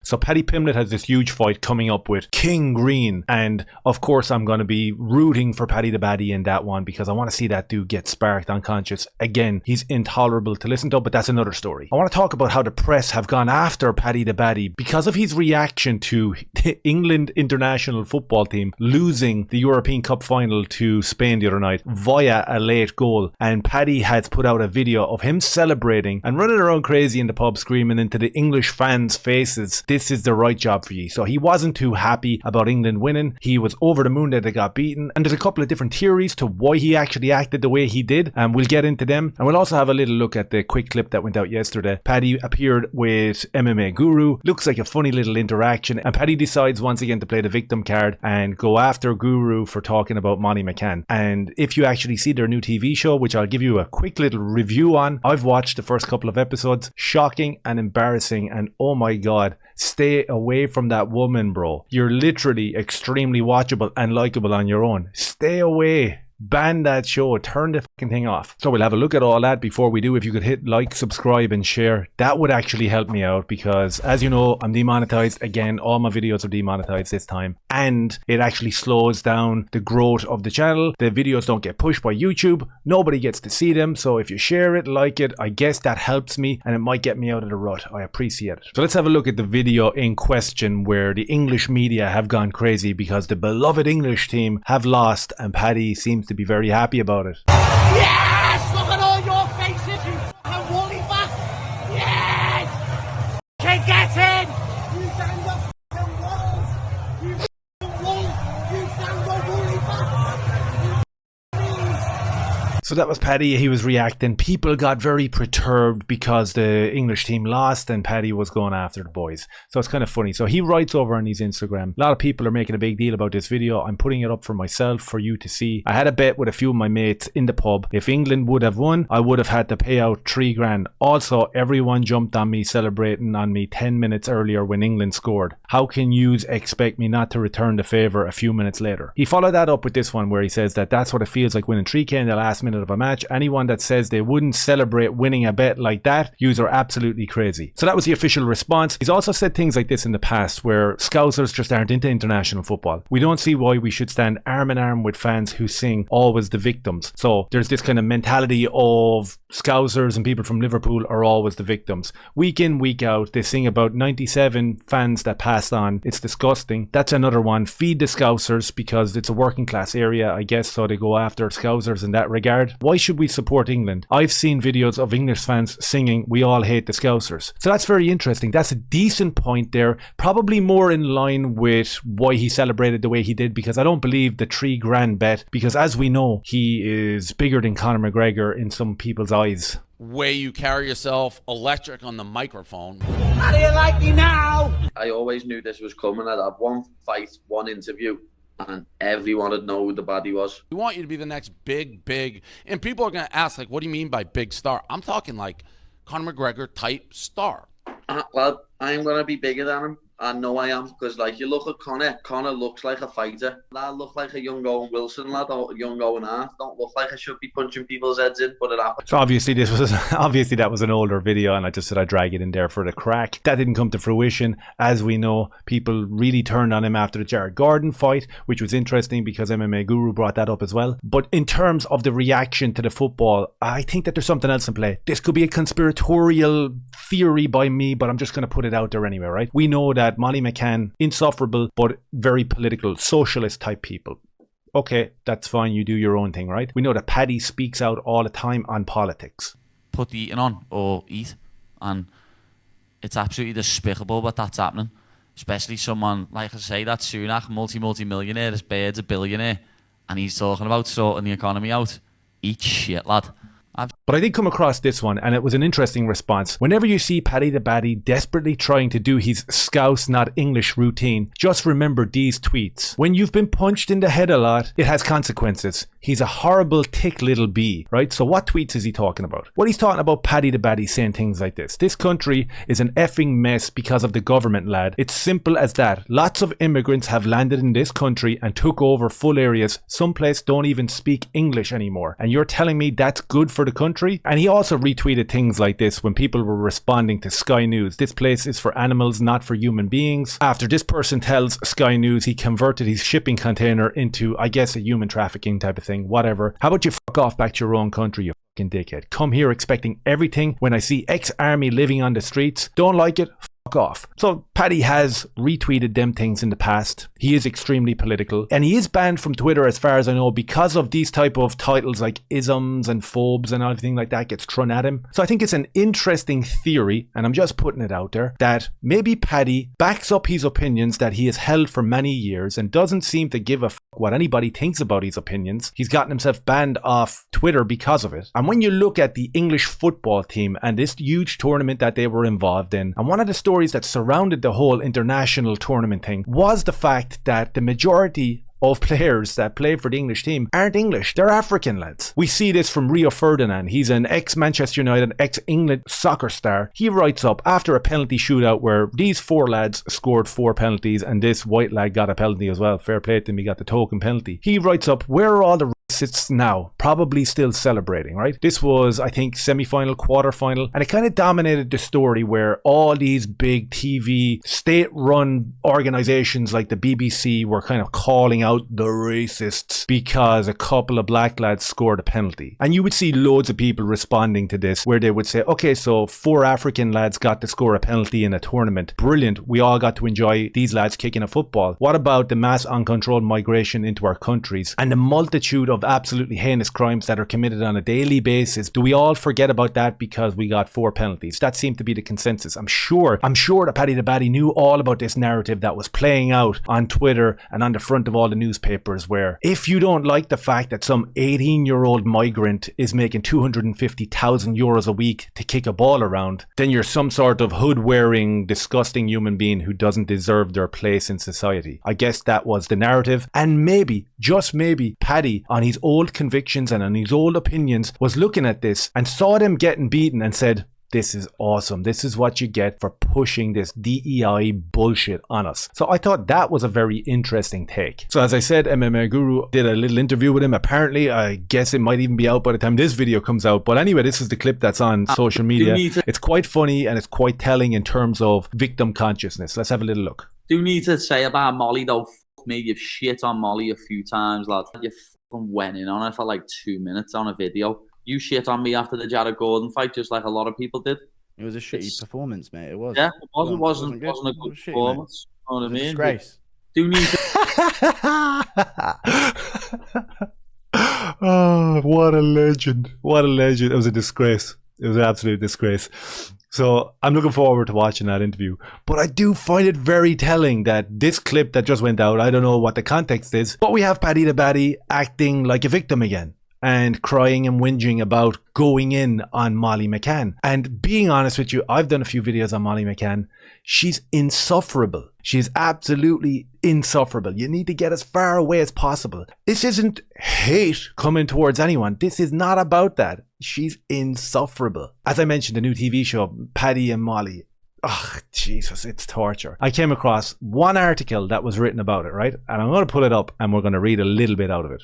So Paddy Pimblett has this huge fight coming up with King Green, and of course I'm going to be rooting for Paddy the Baddy in that one because I want to see that dude get sparked unconscious. Again, he's intolerable to listen to, but that's another story. I want to talk about how the press have gone after Paddy the Baddy because of his reaction to the England international football team losing the European Cup final to Spain the other night via a late goal. And Paddy has put out a video of him celebrating and running around crazy in the pub screaming into the English fans' faces, "This is the right job for you." So he wasn't too happy about England winning. He was over the moon that they got beaten. And there's a couple of different theories to why he actually acted the way he did. And we'll get into them. And we'll also have a little look at the quick clip that went out yesterday. Paddy appeared with MMA Guru. Looks like a funny little interaction. And Paddy decides once again to play the victim card and go after Guru for talking about Molly McCann. And if you actually see their new TV show, which I'll give you a quick little review on, I've watched the first couple of episodes. Shocking and embarrassing. And oh my God, stay away from that woman, bro. You're literally extremely watchable and likable on your own. Stay away. Ban that show. Turn the fucking thing off. So we'll have a look at all that. Before we do, if you could hit like, subscribe and share, that would actually help me out because as you know, I'm demonetized again. All my videos are demonetized this time and it actually slows down the growth of the channel. The videos don't get pushed by YouTube. Nobody gets to see them. So if you share it, like it, I guess that helps me and it might get me out of the rut. I appreciate it. So let's have a look at the video in question where the English media have gone crazy because the beloved English team have lost and Paddy seems to be very happy about it. Yes! Look at all your faces, you fucking woolly fuck! Yes! Kid, get in! You damn the fucking wolf! You fucking wolf! You damn the woolly fuck! So that was Paddy. He was reacting. People got very perturbed because the English team lost and Paddy was going after the boys. So it's kind of funny. So he writes over on his Instagram. A lot of people are making a big deal about this video. I'm putting it up for myself, for you to see. I had a bet with a few of my mates in the pub. If England would have won, I would have had to pay out 3 grand. Also, everyone jumped on me celebrating on me 10 minutes earlier when England scored. How can yous expect me not to return the favour a few minutes later? He followed that up with this one where he says that that's what it feels like winning 3K in the last minute of a match. Anyone that says they wouldn't celebrate winning a bet like that, yous are absolutely crazy. So that was the official response. He's also said things like this in the past where Scousers just aren't into international football. We don't see why we should stand arm in arm with fans who sing always the victims. So there's this kind of mentality of Scousers and people from Liverpool are always the victims. Week in, week out, they sing about 97 fans that passed on. It's disgusting. That's another one. Feed the Scousers because it's a working class area, I guess, so they go after Scousers in that regard. Why should we support England? I've seen videos of English fans singing "We all hate the Scousers." So that's very interesting. That's a decent point there. Probably more in line with why he celebrated the way he did because I don't believe the 3 grand bet because as we know, he is bigger than Conor McGregor in some people's eyes. Way you carry yourself, electric on the microphone. How do you like me now? I always knew this was coming. I'd have one fight, one interview, and everyone would know who the baddie was. We want you to be the next big, and people are going to ask, like, what do you mean by big star? I'm talking like Conor McGregor type star. Well, I'm going to be bigger than him. I know I am, because like you look at Conor looks like a fighter. I look like a young Owen Wilson lad, or a young Owen Hart. Don't look like I should be punching people's heads in, but it happened. So obviously that was an older video and I just said I'd drag it in there for the crack. That didn't come to fruition. As we know, people really turned on him after the Jared Gordon fight, which was interesting because MMA Guru brought that up as well. But in terms of the reaction to the football, I think that there's something else in play. This could be a conspiratorial theory by me, but I'm just going to put it out there anyway, right? We know that Molly McCann, insufferable, but very political, socialist type people. Okay, that's fine. You do your own thing, right? We know that Paddy speaks out all the time on politics. Put the eating on or eat, and it's absolutely despicable what that's happening. Especially someone, like I say, that Sunak, multi-millionaire, this bird's a billionaire, and he's talking about sorting the economy out. Eat shit, lad. But I did come across this one and it was an interesting response. Whenever you see Paddy the Baddy desperately trying to do his Scouse not English routine, just remember these tweets. When you've been punched in the head a lot, it has consequences. He's a horrible tick little bee, right? So what tweets is he talking about? Well, he's talking about Paddy the Baddy saying things like this. This country is an effing mess because of the government, lad. It's simple as that. Lots of immigrants have landed in this country and took over full areas. Some places don't even speak English anymore. And you're telling me that's good for the country? And he also retweeted things like this when people were responding to Sky News. This place is for animals, not for human beings. After this person tells Sky News he converted his shipping container into, I guess, a human trafficking type of thing, whatever. How about you fuck off back to your own country, you fucking dickhead? Come here expecting everything when I see ex-army living on the streets. Don't like it? Fuck off. So Paddy has retweeted them things in the past. He is extremely political and he is banned from Twitter as far as I know because of these type of titles like isms and phobes and everything like that gets thrown at him. So I think it's an interesting theory, and I'm just putting it out there, that maybe Paddy backs up his opinions that he has held for many years and doesn't seem to give a fuck what anybody thinks about his opinions. He's gotten himself banned off Twitter because of it. And when you look at the English football team and this huge tournament that they were involved in, and one of the stories that surrounded the whole international tournament thing was the fact that the majority of players that play for the English team aren't English, they're African lads. We see this from Rio Ferdinand. He's an ex-Manchester United, ex-England soccer star. He writes up after a penalty shootout where these 4 lads scored 4 penalties and this white lad got a penalty as well. Fair play to him, he got the token penalty. He writes up, where are all the racists now? Probably still celebrating, right? This was, I think, semi-final, quarter-final, and it kind of dominated the story where all these big TV, state-run organizations like the BBC were kind of calling out the racists because a couple of black lads scored a penalty. And you would see loads of people responding to this where they would say, okay, so 4 African lads got to score a penalty in a tournament. Brilliant. We all got to enjoy these lads kicking a football. What about the mass uncontrolled migration into our countries and the multitude of absolutely heinous crimes that are committed on a daily basis? Do we all forget about that because we got 4 penalties? That seemed to be the consensus. I'm sure that Paddy the Baddy knew all about this narrative that was playing out on Twitter and on the front of all the newspapers, where if you don't like the fact that some 18-year-old migrant is making 250,000 euros a week to kick a ball around, then you're some sort of hood-wearing, disgusting human being who doesn't deserve their place in society. I guess that was the narrative, and maybe, just maybe, Paddy, on his old convictions and on his old opinions, was looking at this and saw them getting beaten and said, this is awesome. This is what you get for pushing this DEI bullshit on us. So I thought that was a very interesting take. So as I said, MMA Guru did a little interview with him. Apparently, I guess it might even be out by the time this video comes out. But anyway, this is the clip that's on social media. It's quite funny and it's quite telling in terms of victim consciousness. Let's have a little look. Do need to say about Molly though, fuck me, you've shit on Molly a few times, lad. You fucking went in on her for like 2 minutes on a video. You shit on me after the Jared Gordon fight, just like a lot of people did. It was a shitty performance, mate. It was. Yeah, it wasn't a good performance. You know what I mean? Disgrace. Do need to... Oh, what a legend. What a legend. It was a disgrace. It was an absolute disgrace. So I'm looking forward to watching that interview. But I do find it very telling that this clip that just went out, I don't know what the context is, but we have Paddy the Baddy acting like a victim again and crying and whinging about going in on Molly McCann. And being honest with you, I've done a few videos on Molly McCann. She's insufferable. She's absolutely insufferable. You need to get as far away as possible. This isn't hate coming towards anyone. This is not about that. She's insufferable. As I mentioned, the new TV show, Paddy and Molly. Oh, Jesus, it's torture. I came across one article that was written about it, right? And I'm going to pull it up and we're going to read a little bit out of it.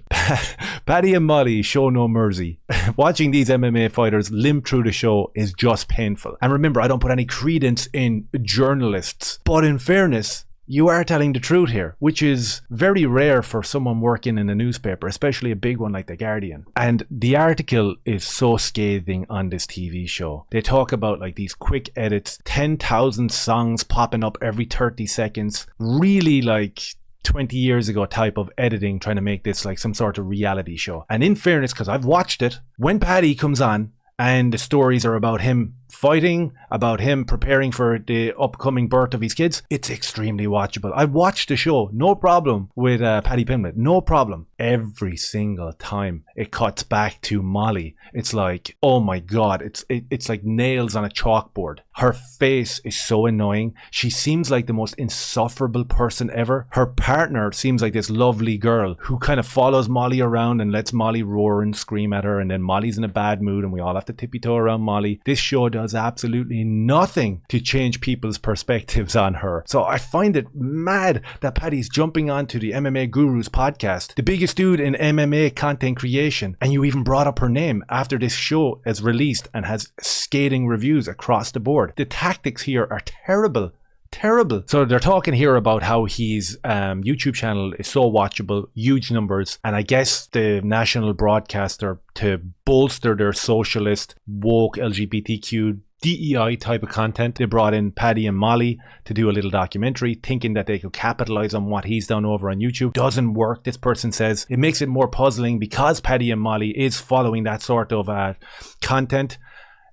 Paddy and Molly show no mercy. Watching these MMA fighters limp through the show is just painful. And remember, I don't put any credence in journalists. But in fairness, you are telling the truth here, which is very rare for someone working in a newspaper, especially a big one like The Guardian. And the article is so scathing on this TV show. They talk about like these quick edits, 10,000 songs popping up every 30 seconds, really like 20 years ago type of editing, trying to make this like some sort of reality show. And in fairness, because I've watched it, when Paddy comes on and the stories are about him fighting, about him preparing for the upcoming birth of his kids, it's extremely watchable. I watched the show, no problem with Paddy Pimblett, no problem. Every single time it cuts back to Molly, it's like, oh my god, it's like nails on a chalkboard. Her face is so annoying. She seems like the most insufferable person ever. Her partner seems like this lovely girl who kind of follows Molly around and lets Molly roar and scream at her, and then Molly's in a bad mood and we all have to tippy-toe around Molly. This show does absolutely nothing to change people's perspectives on her. So I find it mad that Paddy's jumping onto the MMA Guru's podcast, the biggest dude in MMA content creation, and you even brought up her name after this show is released and has scathing reviews across the board. The tactics here are terrible. Terrible. So they're talking here about how his YouTube channel is so watchable, huge numbers, and I guess the national broadcaster, to bolster their socialist, woke, LGBTQ, DEI type of content, they brought in Paddy and Molly to do a little documentary, thinking that they could capitalize on what he's done over on YouTube. Doesn't work, this person says. It makes it more puzzling because Paddy and Molly is following that sort of content.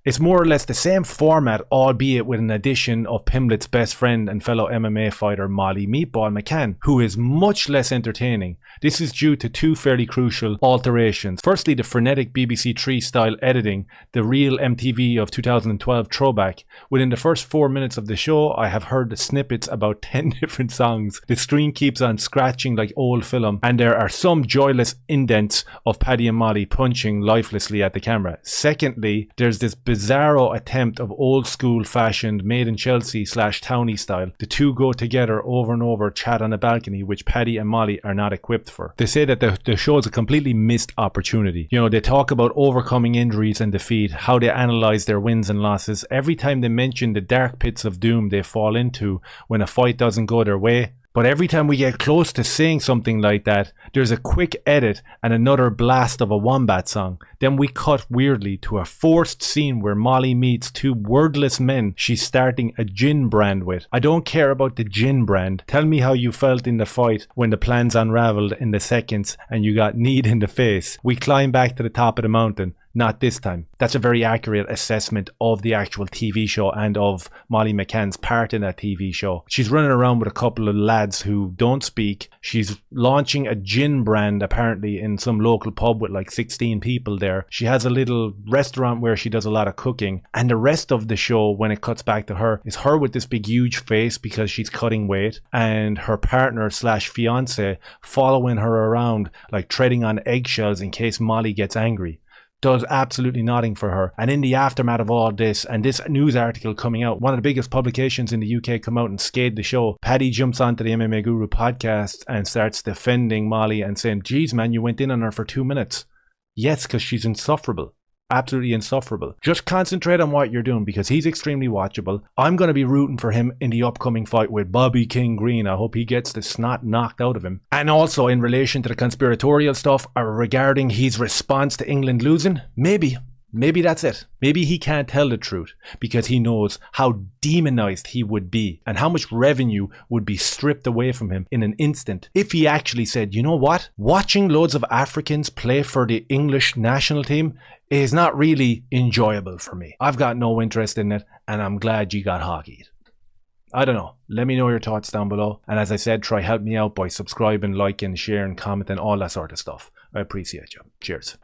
It's more or less the same format, albeit with an addition of Pimblett's best friend and fellow MMA fighter Molly Meatball McCann, who is much less entertaining. This is due to two fairly crucial alterations. Firstly, the frenetic BBC Three style editing, the real MTV of 2012 throwback. Within the first 4 minutes of the show, I have heard the snippets about 10 different songs. The screen keeps on scratching like old film, and there are some joyless indents of Paddy and Molly punching lifelessly at the camera. Secondly, there's this bizarro attempt of old school fashioned made in Chelsea / towny style. The two go together over and over, chat on a balcony, which Paddy and Molly are not equipped for. They say that the show is a completely missed opportunity. You know, they talk about overcoming injuries and defeat, how they analyze their wins and losses. Every time they mention the dark pits of doom they fall into when a fight doesn't go their way. But every time we get close to saying something like that, there's a quick edit and another blast of a Wombat song. Then we cut weirdly to a forced scene where Molly meets two wordless men she's starting a gin brand with. I don't care about the gin brand. Tell me how you felt in the fight when the plans unraveled in the seconds and you got kneed in the face. We climb back to the top of the mountain. Not this time. That's a very accurate assessment of the actual TV show and of Molly McCann's part in that TV show. She's running around with a couple of lads who don't speak. She's launching a gin brand apparently in some local pub with like 16 people there. She has a little restaurant where she does a lot of cooking. And the rest of the show, when it cuts back to her, is her with this big huge face because she's cutting weight, and her partner / fiance following her around like treading on eggshells in case Molly gets angry. Does absolutely nothing for her. And in the aftermath of all this, and this news article coming out, one of the biggest publications in the UK come out and scathed the show. Paddy jumps onto the MMA Guru podcast and starts defending Molly and saying, geez man, you went in on her for 2 minutes. Yes, because she's insufferable. Absolutely insufferable. Just concentrate on what you're doing because he's extremely watchable. I'm going to be rooting for him in the upcoming fight with Bobby King Green. I hope he gets the snot knocked out of him. And also in relation to the conspiratorial stuff regarding his response to England losing, maybe that's it. Maybe he can't tell the truth because he knows how demonized he would be and how much revenue would be stripped away from him in an instant if he actually said, you know what? Watching loads of Africans play for the English national team is not really enjoyable for me. I've got no interest in it and I'm glad you got hockeyed. I don't know. Let me know your thoughts down below. And as I said, try help me out by subscribing, liking, sharing, commenting, all that sort of stuff. I appreciate you. Cheers.